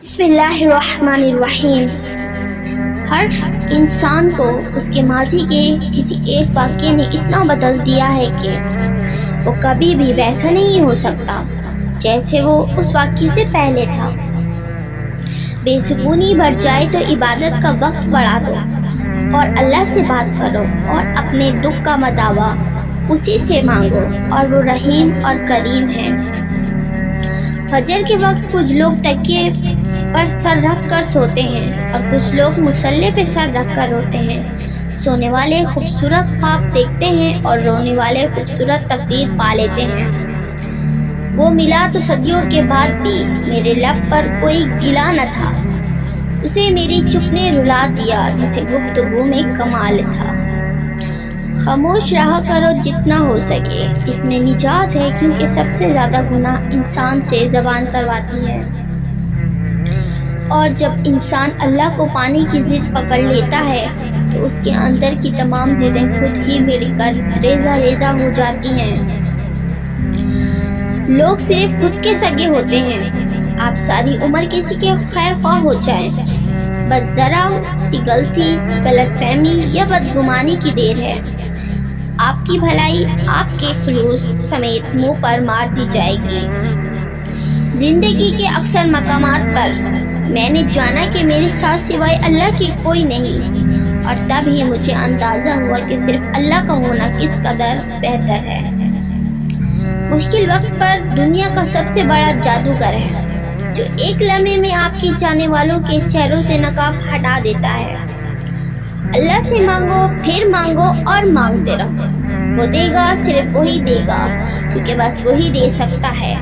بسم اللہ الرحمن الرحیم۔ ہر انسان کو اس کے ماضی کے کسی ایک واقعے نے اتنا بدل دیا ہے کہ وہ کبھی بھی ویسا نہیں ہو سکتا جیسے وہ اس واقعے سے پہلے تھا۔ بے سکونی بڑھ جائے تو عبادت کا وقت بڑھا دو اور اللہ سے بات کرو اور اپنے دکھ کا مداوا اسی سے مانگو، اور وہ رحیم اور کریم ہے۔ فجر کے وقت کچھ لوگ تکیے پر سر رکھ کر سوتے ہیں اور کچھ لوگ مصلی پہ سر رکھ کر روتے ہیں۔ سونے والے خوبصورت خواب دیکھتے ہیں اور رونے والے خوبصورت تقدیر پا لیتے ہیں۔ وہ ملا تو صدیوں کے بعد بھی میرے لب پر کوئی گلا نہ تھا، اسے میری چپ نے رلا دیا جسے گفتگو میں کمال تھا۔ خاموش رہا کرو جتنا ہو سکے، اس میں نجات ہے، کیونکہ سب سے زیادہ گناہ انسان سے زبان کرواتی ہے۔ اور جب انسان اللہ کو پانے کی ضد پکڑ لیتا ہے تو اس کے اندر کی تمام ضدیں خود ہی مل کر ریزہ ریزہ ہو جاتی ہیں۔ لوگ صرف خود کے سگے ہوتے ہیں، آپ ساری عمر کسی کے خیر خواہ ہو جائیں، بس ذرا سی غلطی، غلط فہمی یا بدگمانی کی دیر ہے، آپ کی بھلائی آپ کے خلوص سمیت منہ پر مار دی جائے گی۔ زندگی کے اکثر مقامات پر میں نے جانا کہ میرے ساتھ سوائے اللہ کے کوئی نہیں، اور تب ہی مجھے اندازہ ہوا کہ صرف اللہ کا ہونا کس قدر بہتر ہے۔ مشکل وقت پر دنیا کا سب سے بڑا جادوگر ہے جو ایک لمحے میں آپ کے جانے والوں کے چہروں سے نقاب ہٹا دیتا ہے۔ اللہ سے مانگو، پھر مانگو اور مانگتے رہو، وہ دے گا، صرف وہی دے گا، کیونکہ بس وہی دے سکتا ہے۔